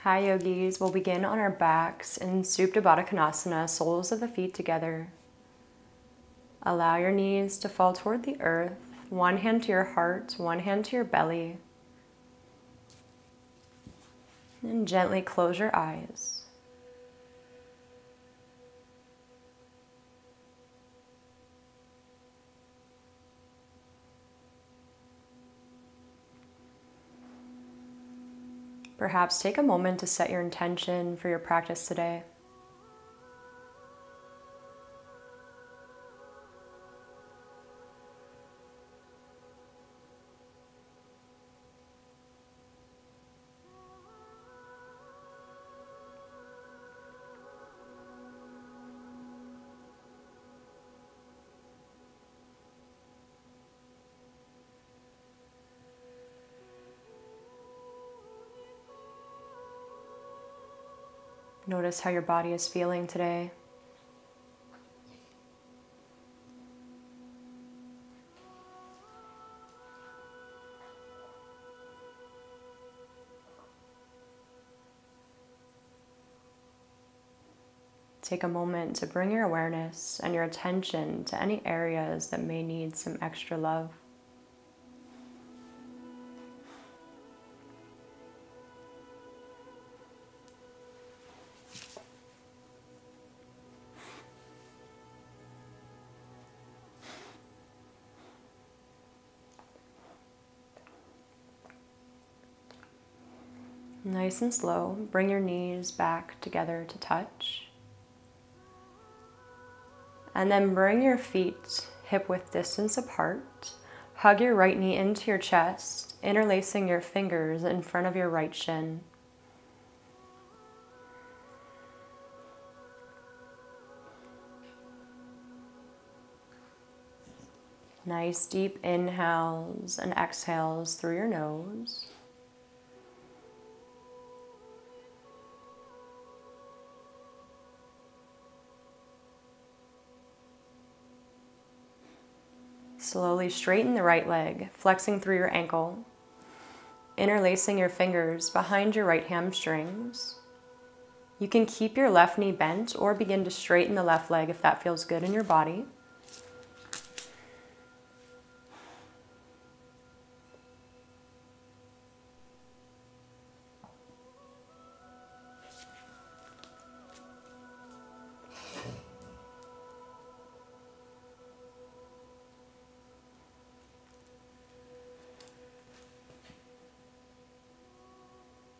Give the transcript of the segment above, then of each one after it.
Hi yogis, we'll begin on our backs in Supta Baddha Konasana, soles of the feet together. Allow your knees to fall toward the earth, one hand to your heart, one hand to your belly. And gently close your eyes. Perhaps take a moment to set your intention for your practice today. Notice how your body is feeling today. Take a moment to bring your awareness and your attention to any areas that may need some extra love. Nice and slow, bring your knees back together to touch. And then bring your feet hip-width distance apart. Hug your right knee into your chest, interlacing your fingers in front of your right shin. Nice deep inhales and exhales through your nose. Slowly straighten the right leg, flexing through your ankle, interlacing your fingers behind your right hamstrings. You can keep your left knee bent or begin to straighten the left leg if that feels good in your body.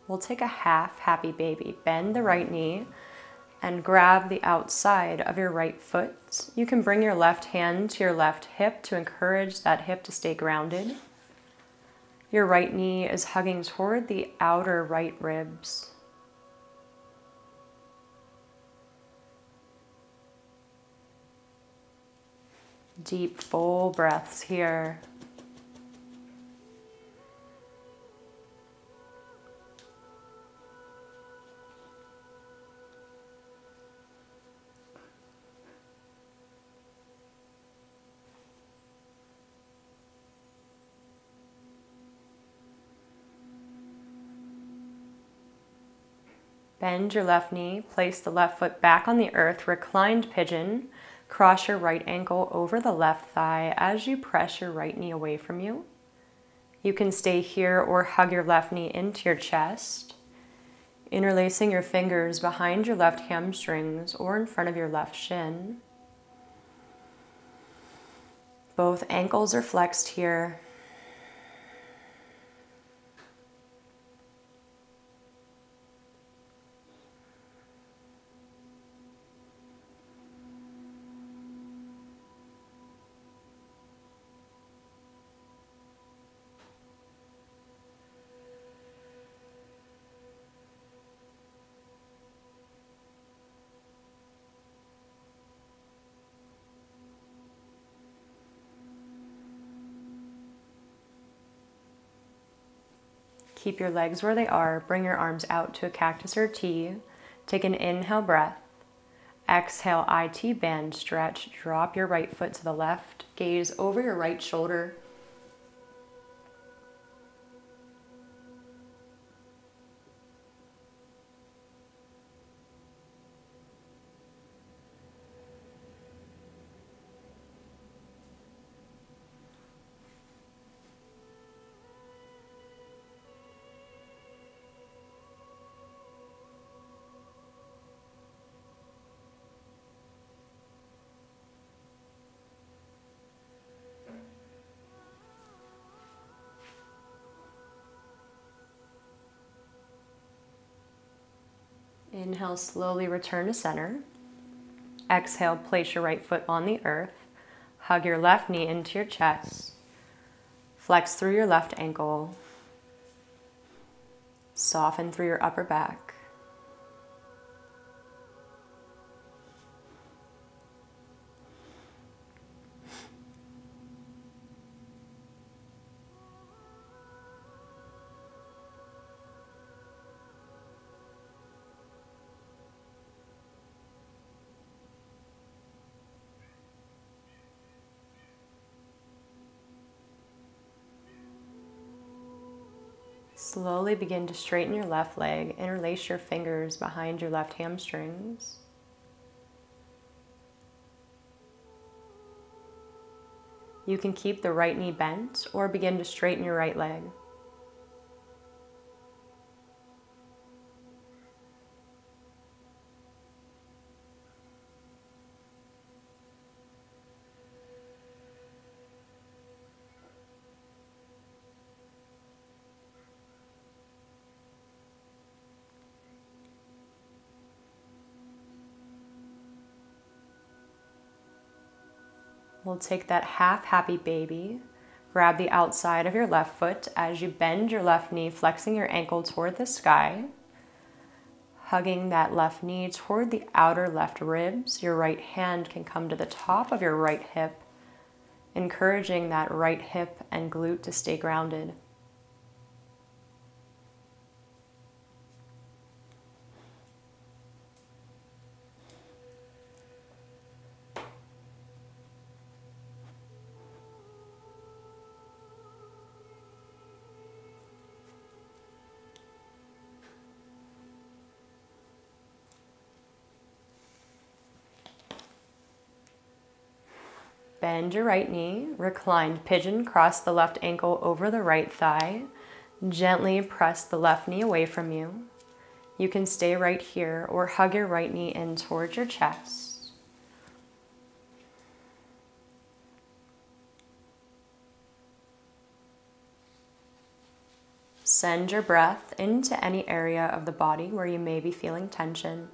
We'll take a half happy baby. Bend the right knee and grab the outside of your right foot. You can bring your left hand to your left hip to encourage that hip to stay grounded. Your right knee is hugging toward the outer right ribs. Deep, full breaths here. Bend your left knee, place the left foot back on the earth, reclined pigeon. Cross your right ankle over the left thigh as you press your right knee away from you. You can stay here or hug your left knee into your chest, interlacing your fingers behind your left hamstrings or in front of your left shin. Both ankles are flexed here. Keep your legs where they are. Bring your arms out to a cactus or T. Take an inhale breath. Exhale, IT band stretch. Drop your right foot to the left. Gaze over your right shoulder. Inhale, slowly return to center. Exhale, place your right foot on the earth. Hug your left knee into your chest. Flex through your left ankle. Soften through your upper back. Slowly begin to straighten your left leg. Interlace your fingers behind your left hamstrings. You can keep the right knee bent or begin to straighten your right leg. We'll take that half happy baby. Grab the outside of your left foot as you bend your left knee, flexing your ankle toward the sky. Hugging that left knee toward the outer left ribs. Your right hand can come to the top of your right hip, encouraging that right hip and glute to stay grounded. Bend your right knee, reclined pigeon, cross the left ankle over the right thigh. Gently press the left knee away from you. You can stay right here or hug your right knee in towards your chest. Send your breath into any area of the body where you may be feeling tension.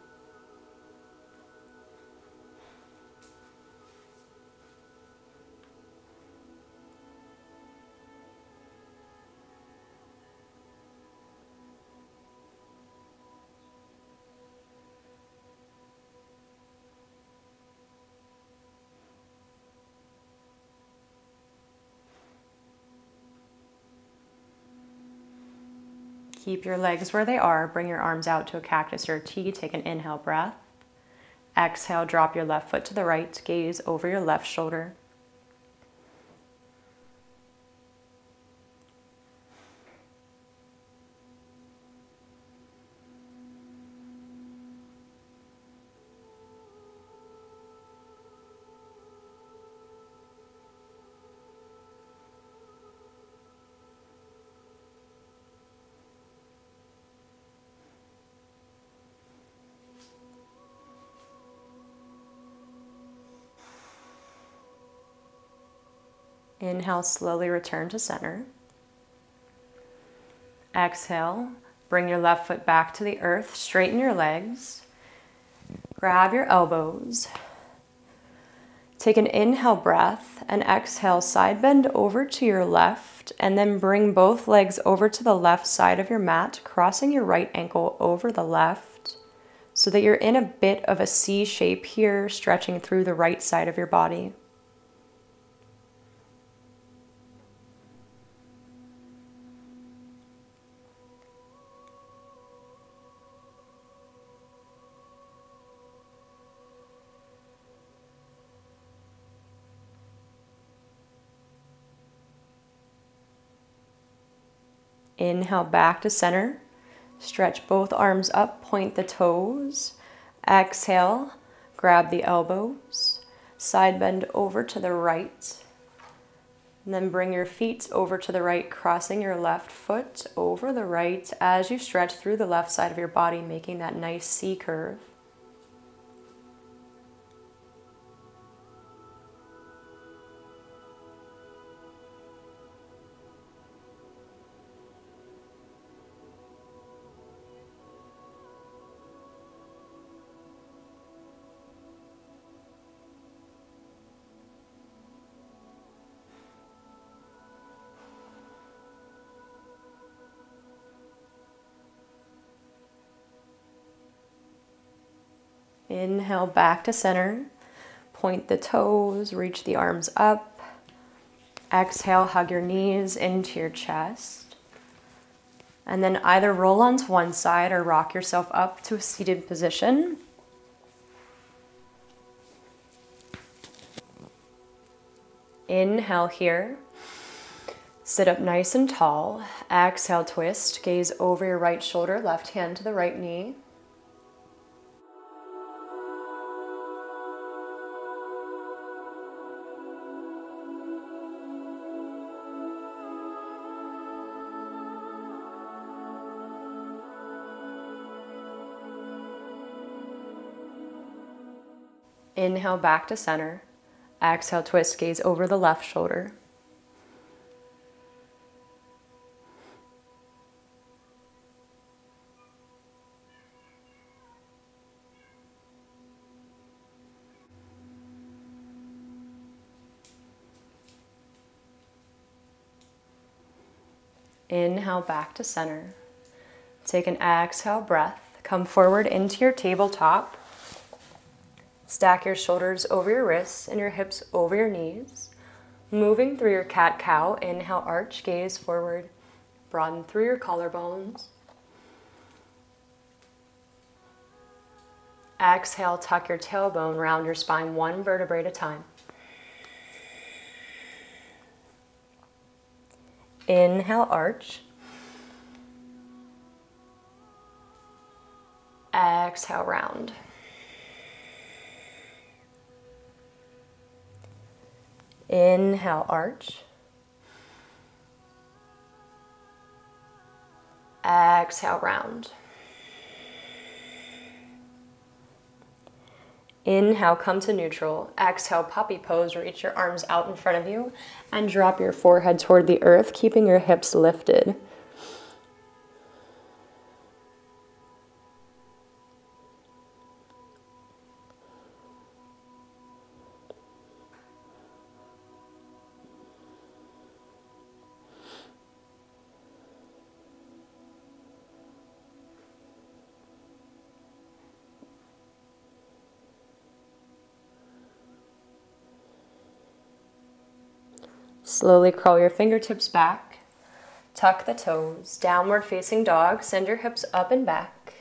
Keep your legs where they are. Bring your arms out to a cactus or a T. Take an inhale breath. Exhale, drop your left foot to the right. Gaze over your left shoulder. Inhale, slowly return to center. Exhale, bring your left foot back to the earth, straighten your legs, grab your elbows. Take an inhale breath and exhale, side bend over to your left and then bring both legs over to the left side of your mat, crossing your right ankle over the left so that you're in a bit of a C shape here, stretching through the right side of your body. Inhale back to center. Stretch both arms up, point the toes. Exhale, grab the elbows. Side bend over to the right. And then bring your feet over to the right, crossing your left foot over the right as you stretch through the left side of your body, making that nice C curve. Inhale back to center. Point the toes, reach the arms up. Exhale, hug your knees into your chest. And then either roll onto one side or rock yourself up to a seated position. Inhale here. Sit up nice and tall. Exhale, twist. Gaze over your right shoulder, left hand to the right knee. Inhale back to center. Exhale, twist, gaze over the left shoulder. Inhale back to center. Take an exhale breath. Come forward into your tabletop. Stack your shoulders over your wrists and your hips over your knees. Moving through your cat-cow, inhale, arch, gaze forward. Broaden through your collarbones. Exhale, tuck your tailbone, round your spine one vertebrae at a time. Inhale, arch. Exhale, round. Inhale, arch. Exhale, round. Inhale, come to neutral. Exhale, puppy pose. Reach your arms out in front of you and drop your forehead toward the earth, keeping your hips lifted. Slowly crawl your fingertips back. Tuck the toes. Downward facing dog. Send your hips up and back.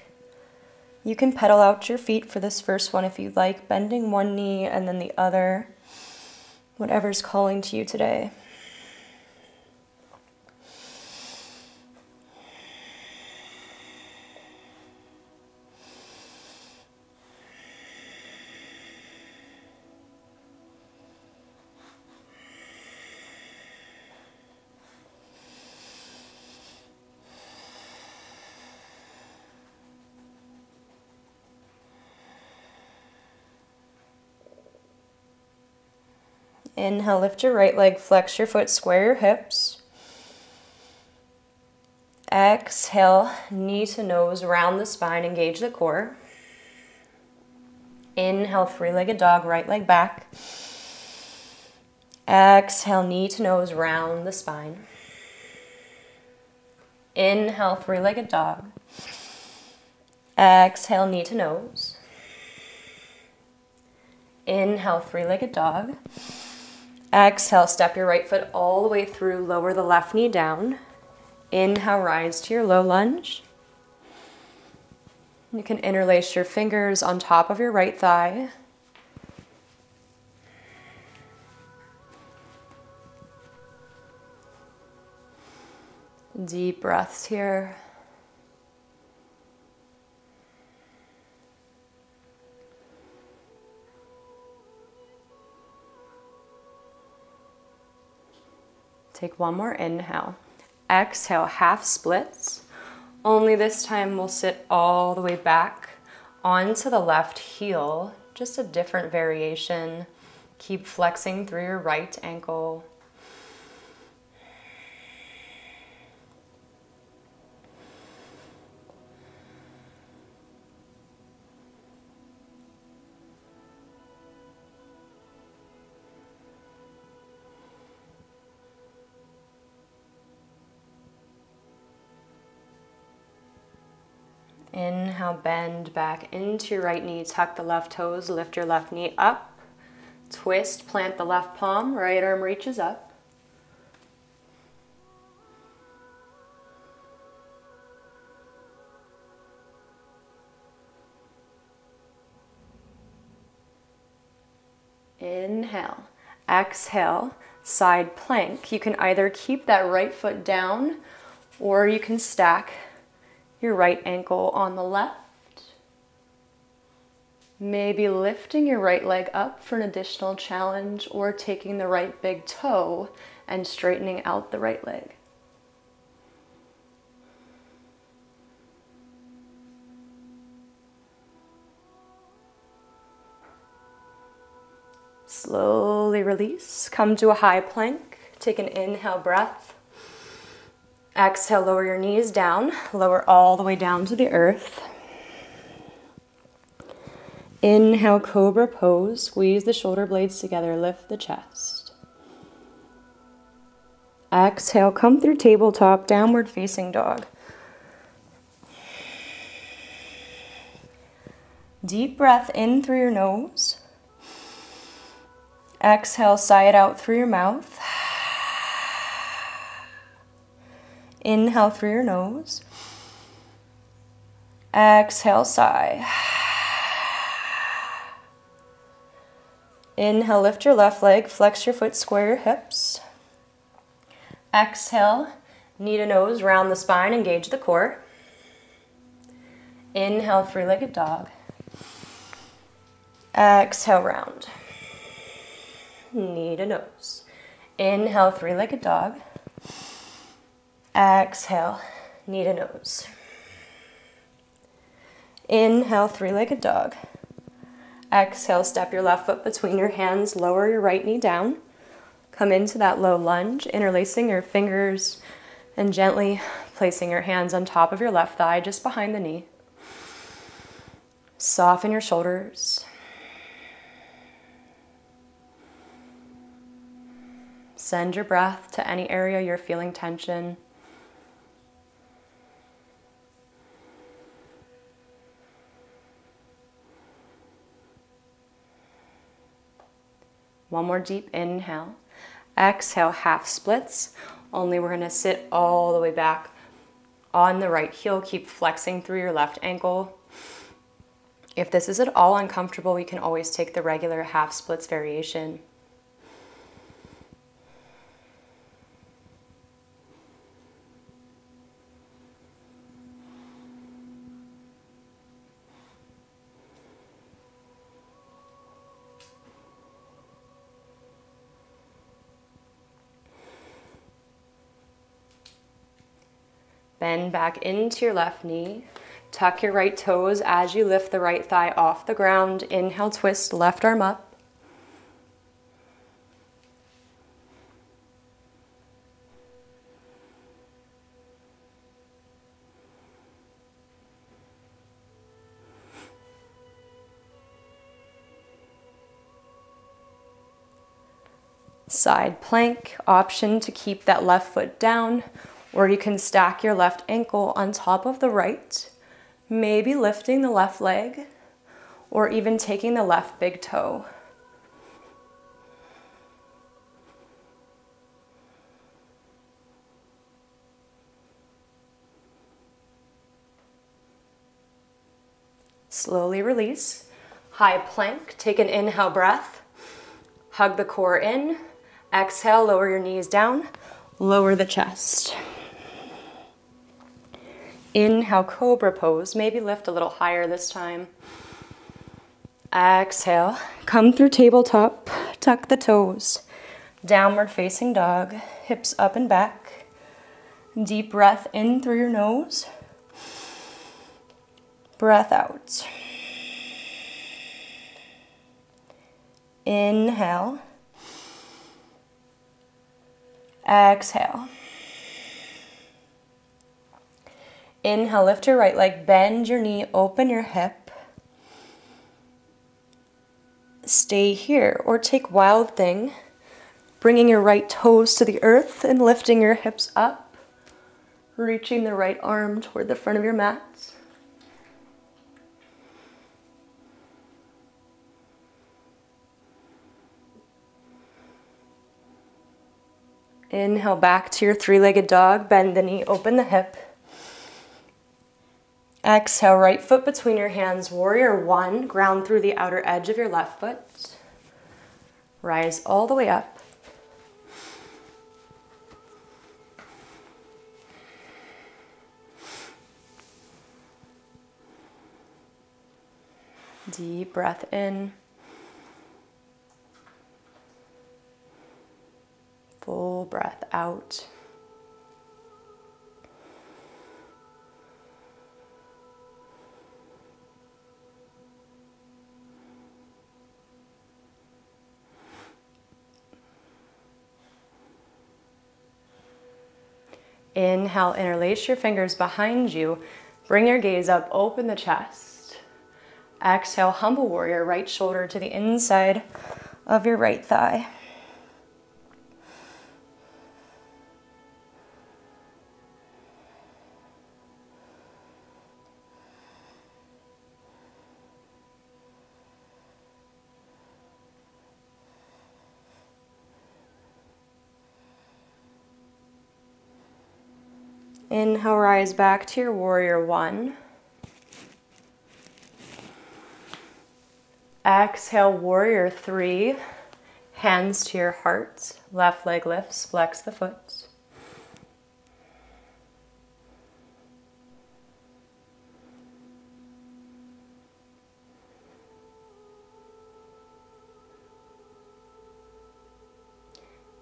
You can pedal out your feet for this first one if you'd like, bending one knee and then the other. Whatever's calling to you today. Inhale, lift your right leg, flex your foot, square your hips. Exhale, knee to nose, round the spine, engage the core. Inhale, three-legged dog, right leg back. Exhale, knee to nose, round the spine. Inhale, three-legged dog. Exhale, knee to nose. Inhale, three-legged dog. Exhale, step your right foot all the way through, lower the left knee down. Inhale, rise to your low lunge. You can interlace your fingers on top of your right thigh. Deep breaths here. Take one more inhale. Exhale, half splits. Only this time we'll sit all the way back onto the left heel. Just a different variation. Keep flexing through your right ankle. Inhale, bend back into your right knee, tuck the left toes, lift your left knee up, twist, plant the left palm, right arm reaches up. Inhale, exhale, side plank. You can either keep that right foot down or you can stack your right ankle on the left. Maybe lifting your right leg up for an additional challenge or taking the right big toe and straightening out the right leg. Slowly release, come to a high plank, take an inhale breath. Exhale, lower your knees down, lower all the way down to the earth. Inhale, cobra pose, squeeze the shoulder blades together, lift the chest. Exhale, come through tabletop, downward facing dog. Deep breath in through your nose. Exhale, sigh it out through your mouth. Inhale through your nose. Exhale, sigh. Inhale, lift your left leg, flex your foot, square your hips. Exhale, knee to nose, round the spine, engage the core. Inhale, three-legged dog. Exhale, round. Knee to nose. Inhale, three-legged dog. Exhale, knee to nose. Inhale, three-legged dog. Exhale, step your left foot between your hands, lower your right knee down. Come into that low lunge, interlacing your fingers and gently placing your hands on top of your left thigh, just behind the knee. Soften your shoulders. Send your breath to any area you're feeling tension. One more deep inhale. Exhale, half splits. Only we're going to sit all the way back on the right heel. Keep flexing through your left ankle. If this is at all uncomfortable, we can always take the regular half splits variation. Bend back into your left knee. Tuck your right toes as you lift the right thigh off the ground. Inhale, twist, left arm up. Side plank, option to keep that left foot down, or you can stack your left ankle on top of the right, maybe lifting the left leg, or even taking the left big toe. Slowly release. High plank, take an inhale breath, hug the core in, exhale, lower your knees down, lower the chest. Inhale, cobra pose. Maybe lift a little higher this time. Exhale, come through tabletop, tuck the toes. Downward facing dog, hips up and back. Deep breath in through your nose. Breath out. Inhale. Exhale. Inhale, lift your right leg, bend your knee, open your hip. Stay here or take wild thing, bringing your right toes to the earth and lifting your hips up, reaching the right arm toward the front of your mat. Inhale back to your three-legged dog. Bend the knee, open the hip. Exhale, right foot between your hands, warrior one. Ground through the outer edge of your left foot. Rise all the way up. Deep breath in. Full breath out. Inhale, interlace your fingers behind you. Bring your gaze up, open the chest. Exhale, humble warrior, right shoulder to the inside of your right thigh. Inhale, rise back to your warrior one. Exhale, warrior three. Hands to your heart. Left leg lifts, flex the foot.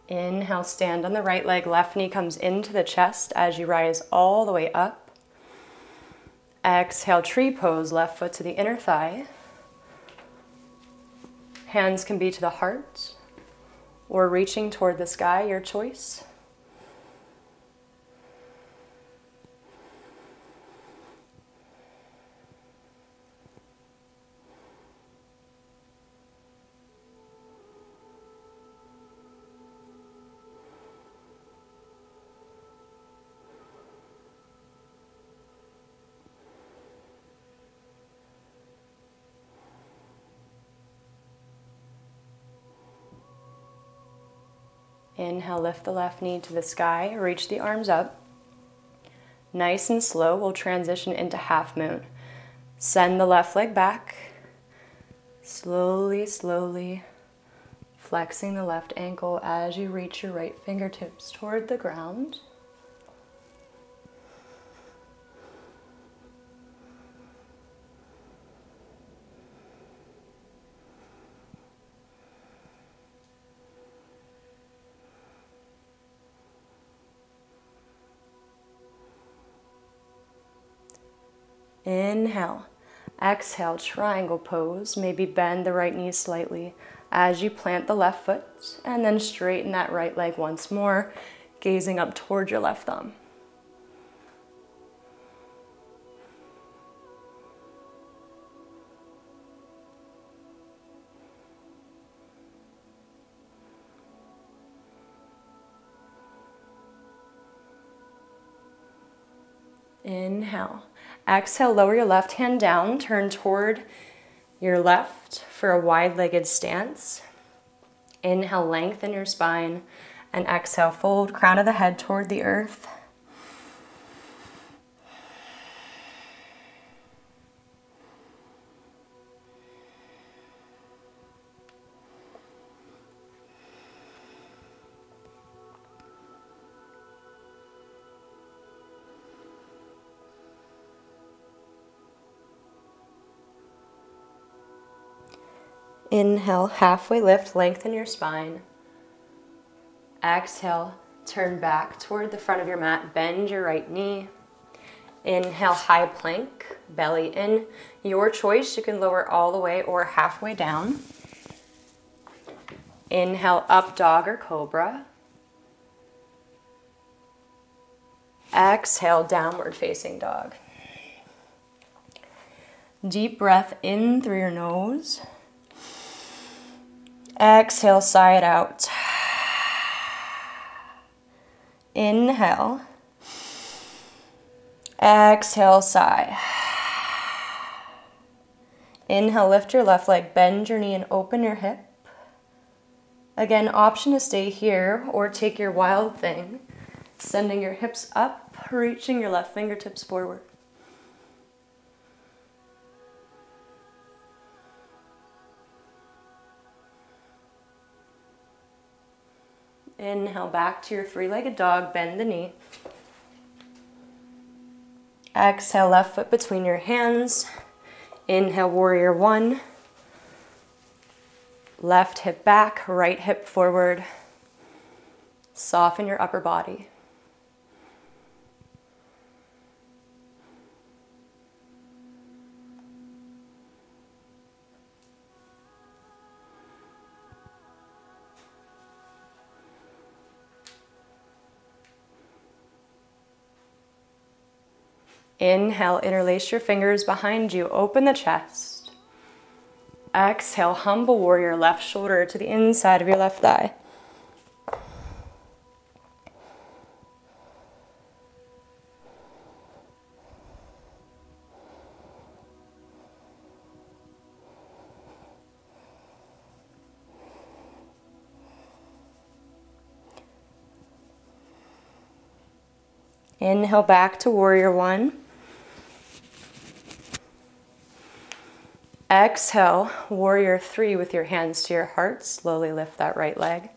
Inhale, stand on the right leg, left knee comes into the chest as you rise all the way up. Exhale, tree pose, left foot to the inner thigh. Hands can be to the heart or reaching toward the sky, your choice. Inhale, lift the left knee to the sky, reach the arms up. Nice and slow, we'll transition into half moon. Send the left leg back. Slowly, slowly flexing the left ankle as you reach your right fingertips toward the ground. Inhale, exhale, triangle pose. Maybe bend the right knee slightly as you plant the left foot and then straighten that right leg once more, gazing up toward your left thumb. Inhale. Exhale, lower your left hand down, turn toward your left for a wide-legged stance. Inhale, lengthen your spine, and exhale, fold crown of the head toward the earth. Inhale, halfway lift, lengthen your spine. Exhale, turn back toward the front of your mat, bend your right knee. Inhale, high plank, belly in. Your choice, you can lower all the way or halfway down. Inhale, up dog or cobra. Exhale, downward facing dog. Deep breath in through your nose. Exhale, sigh it out. Inhale. Exhale, sigh. Inhale, lift your left leg, bend your knee and open your hip. Again, option to stay here or take your wild thing, sending your hips up, reaching your left fingertips forward. Inhale back to your three-legged dog, bend the knee. Exhale, left foot between your hands. Inhale, warrior one. Left hip back, right hip forward. Soften your upper body. Inhale, interlace your fingers behind you, open the chest. Exhale, humble warrior, left shoulder to the inside of your left thigh. Inhale back to warrior one. Exhale, warrior three with your hands to your heart. Slowly lift that right leg.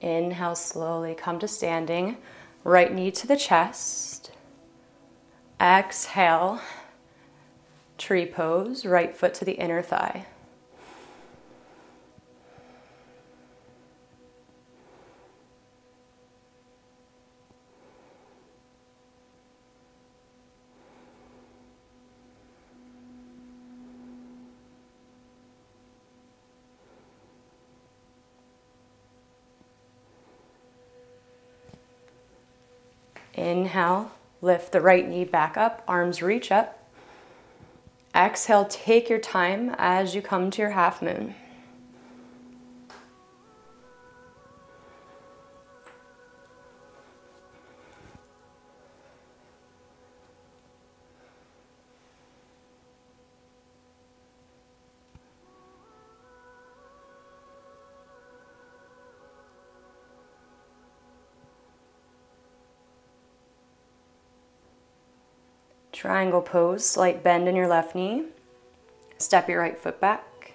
Inhale, slowly come to standing. Right knee to the chest. Exhale. Tree pose, right foot to the inner thigh. Inhale, lift the right knee back up, arms reach up. Exhale, take your time as you come to your half moon. Triangle pose, slight bend in your left knee. Step your right foot back,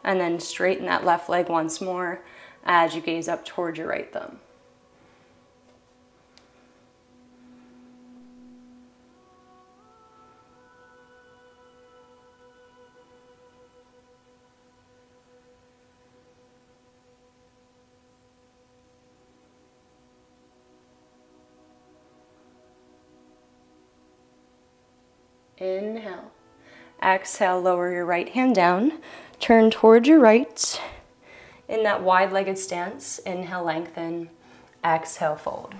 and then straighten that left leg once more as you gaze up towards your right thumb. Inhale. Exhale, lower your right hand down. Turn towards your right. In that wide-legged stance, inhale, lengthen. Exhale, fold.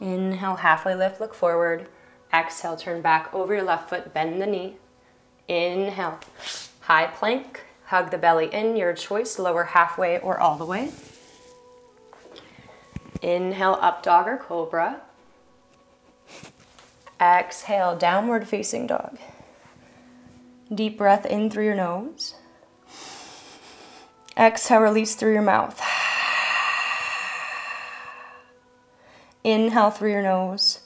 Inhale, halfway lift, look forward. Exhale, turn back over your left foot, bend the knee. Inhale, high plank, hug the belly in, your choice, lower halfway or all the way. Inhale, up dog or cobra. Exhale, downward facing dog. Deep breath in through your nose. Exhale, release through your mouth. Inhale through your nose.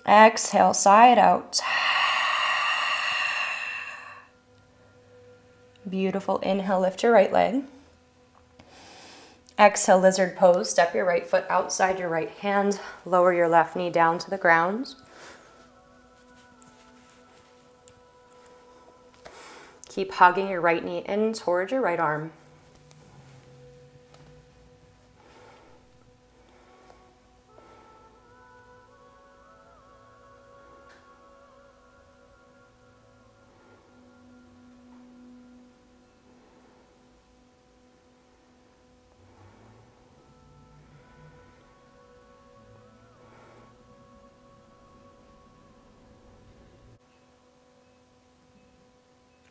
Exhale, side out. Beautiful. Inhale, lift your right leg. Exhale, lizard pose. Step your right foot outside your right hand. Lower your left knee down to the ground. Keep hugging your right knee in towards your right arm.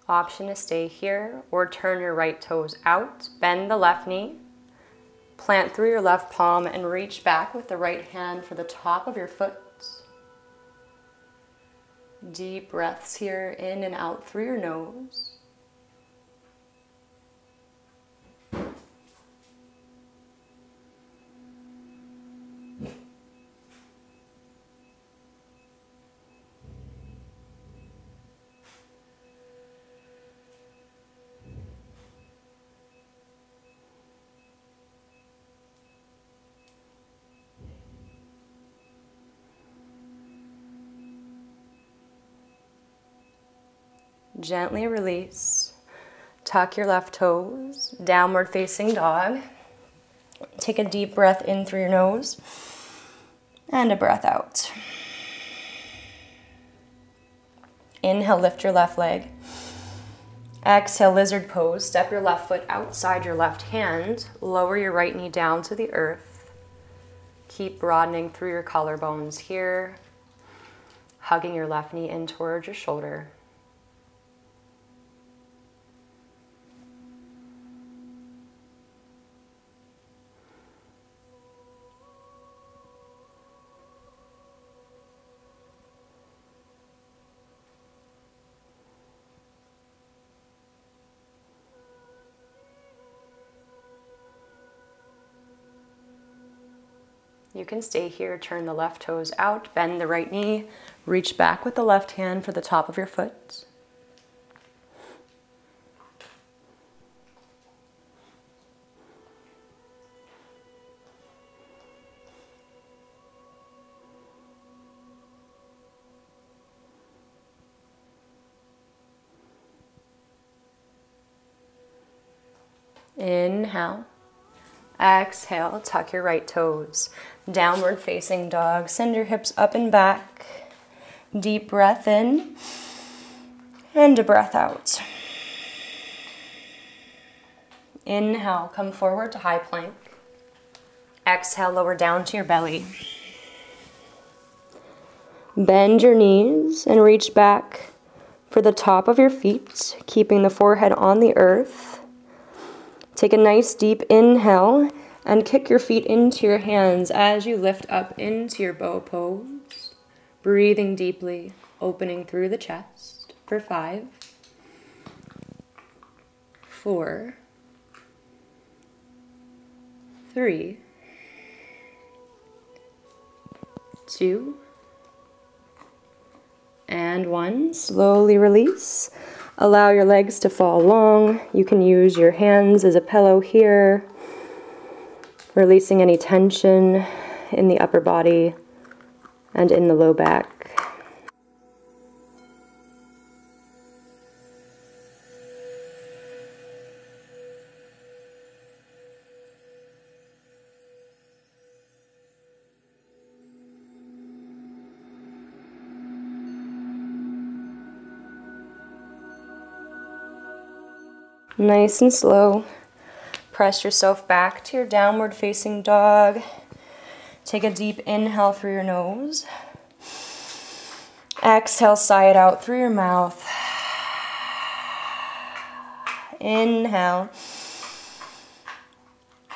Option to stay here or turn your right toes out, bend the left knee, plant through your left palm and reach back with the right hand for the top of your foot. Deep breaths here, in and out through your nose. Gently release. Tuck your left toes, downward facing dog. Take a deep breath in through your nose and a breath out. Inhale, lift your left leg. Exhale, lizard pose. Step your left foot outside your left hand. Lower your right knee down to the earth. Keep broadening through your collarbones here. Hugging your left knee in towards your shoulder. You can stay here, turn the left toes out, bend the right knee, reach back with the left hand for the top of your foot. Inhale. Exhale, tuck your right toes. Downward facing dog. Send your hips up and back. Deep breath in and a breath out. Inhale, come forward to high plank. Exhale, lower down to your belly. Bend your knees and reach back for the top of your feet, keeping the forehead on the earth. Take a nice deep inhale and kick your feet into your hands as you lift up into your bow pose. Breathing deeply, opening through the chest for 5, 4, 3, 2, and 1. Slowly release. Allow your legs to fall long. You can use your hands as a pillow here, releasing any tension in the upper body and in the low back. Nice and slow. Press yourself back to your downward facing dog. Take a deep inhale through your nose. Exhale, sigh it out through your mouth. Inhale.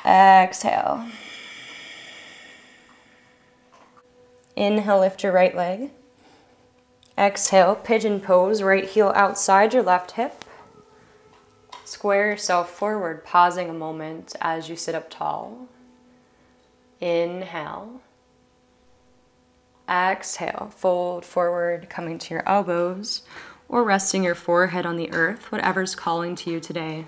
Exhale. Inhale, lift your right leg. Exhale, pigeon pose, right heel outside your left hip. Square yourself forward, pausing a moment as you sit up tall. Inhale. Exhale, fold forward, coming to your elbows, or resting your forehead on the earth, whatever's calling to you today.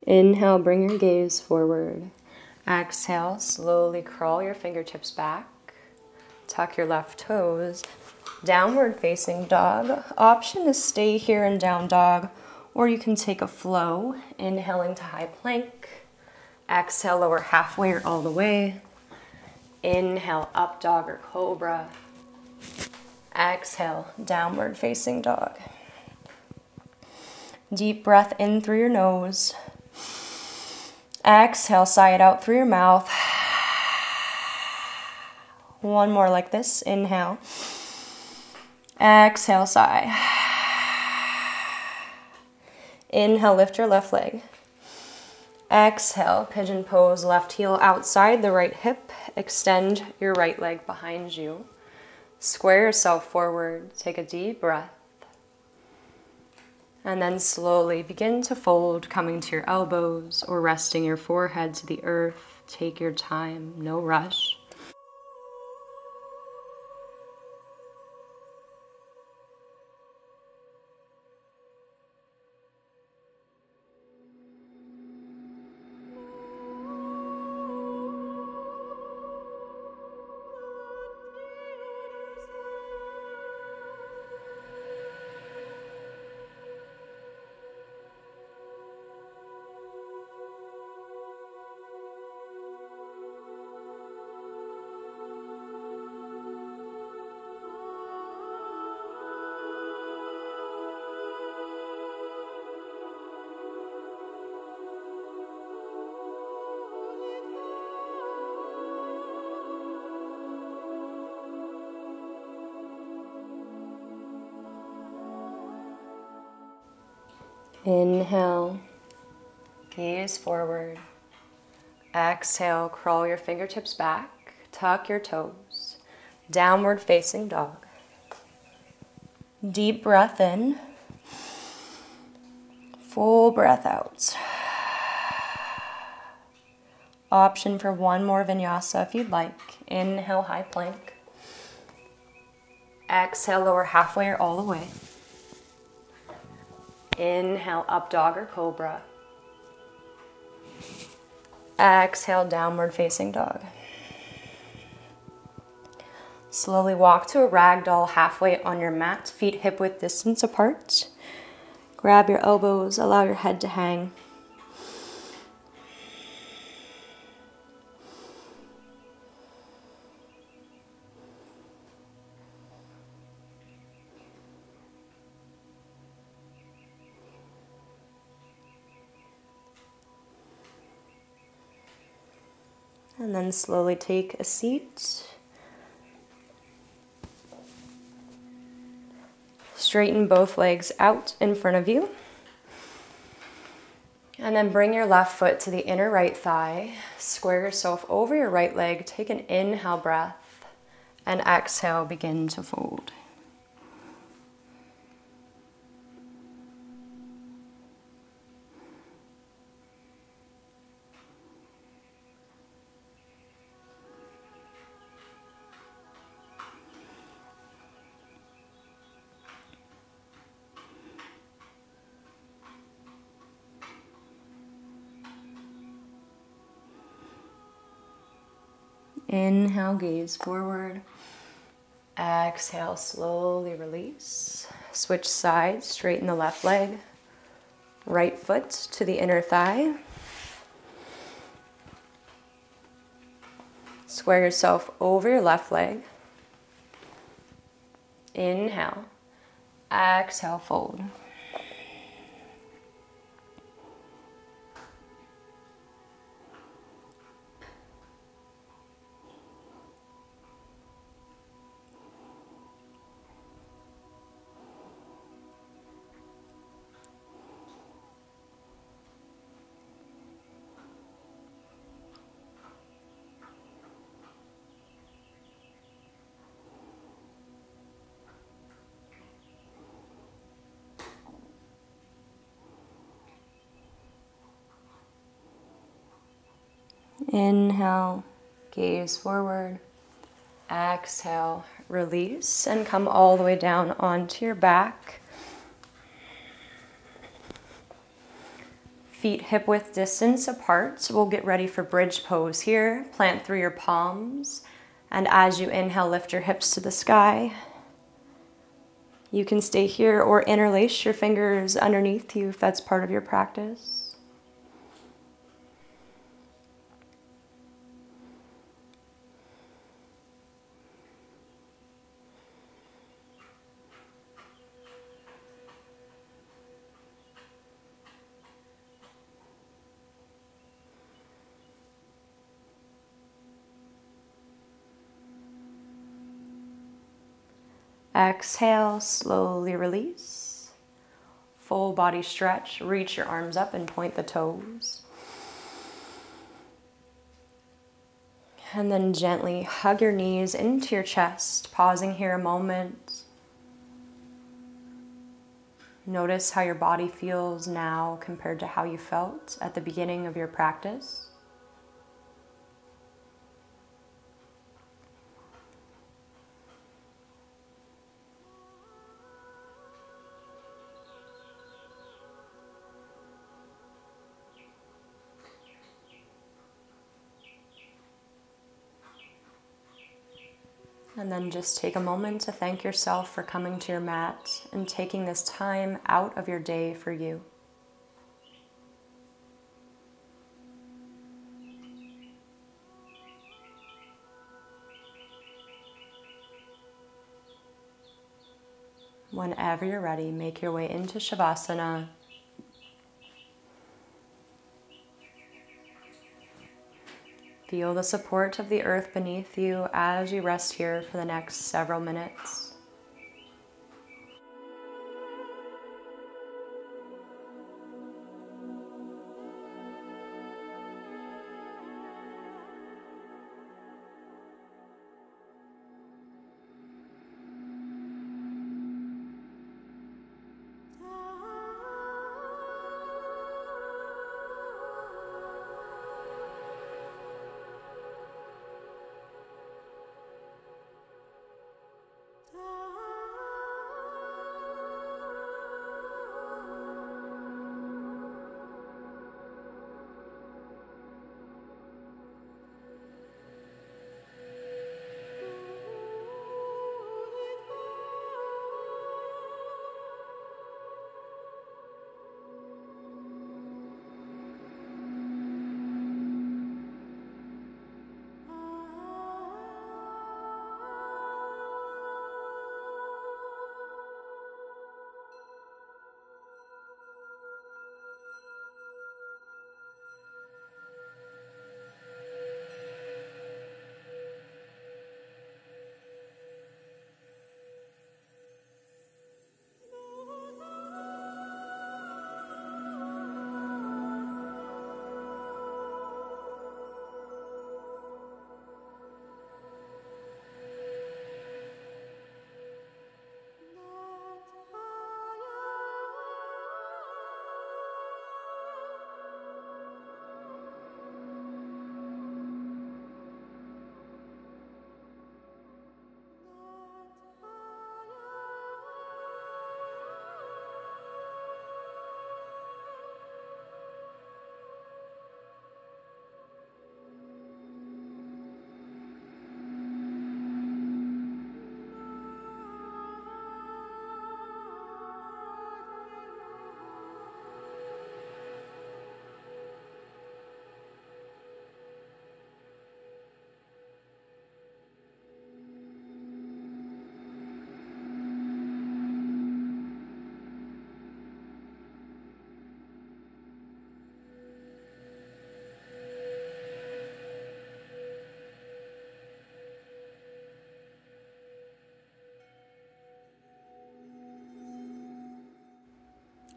Inhale, bring your gaze forward. Exhale, slowly crawl your fingertips back. Tuck your left toes. Downward facing dog. Option is stay here in down dog, or you can take a flow. Inhaling to high plank. Exhale, lower halfway or all the way. Inhale, up dog or cobra. Exhale, downward facing dog. Deep breath in through your nose. Exhale, sigh it out through your mouth. One more like this. Inhale. Exhale, sigh. Inhale, lift your left leg. Exhale, pigeon pose, left heel outside the right hip. Extend your right leg behind you. Square yourself forward. Take a deep breath. And then slowly begin to fold, coming to your elbows or resting your forehead to the earth. Take your time, no rush. Inhale, gaze forward. Exhale, crawl your fingertips back, tuck your toes. Downward facing dog. Deep breath in. Full breath out. Option for one more vinyasa if you'd like. Inhale, high plank. Exhale, lower halfway or all the way. Inhale, up dog or cobra. Exhale, downward facing dog. Slowly walk to a ragdoll halfway on your mat, feet hip width distance apart. Grab your elbows, allow your head to hang. And then slowly take a seat. Straighten both legs out in front of you. And then bring your left foot to the inner right thigh. Square yourself over your right leg. Take an inhale breath. And exhale, begin to fold. Inhale, gaze forward. Exhale, slowly release. Switch sides, straighten the left leg. Right foot to the inner thigh. Square yourself over your left leg. Inhale. Exhale, fold. Inhale, gaze forward. Exhale, release, and come all the way down onto your back. Feet hip-width distance apart. We'll get ready for bridge pose here. Plant through your palms. And as you inhale, lift your hips to the sky. You can stay here or interlace your fingers underneath you if that's part of your practice. Exhale, slowly release. Full body stretch. Reach your arms up and point the toes. And then gently hug your knees into your chest, pausing here a moment. Notice how your body feels now compared to how you felt at the beginning of your practice. And then just take a moment to thank yourself for coming to your mat and taking this time out of your day for you. Whenever you're ready, make your way into Shavasana. Feel the support of the earth beneath you as you rest here for the next several minutes.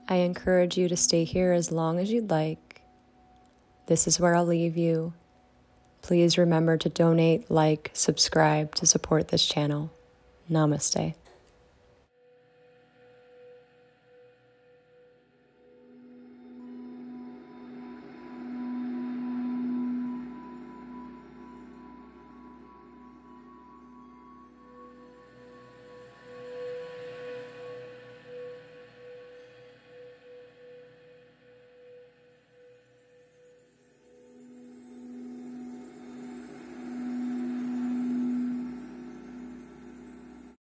I encourage you to stay here as long as you'd like. This is where I'll leave you. Please remember to donate, like, subscribe to support this channel. Namaste.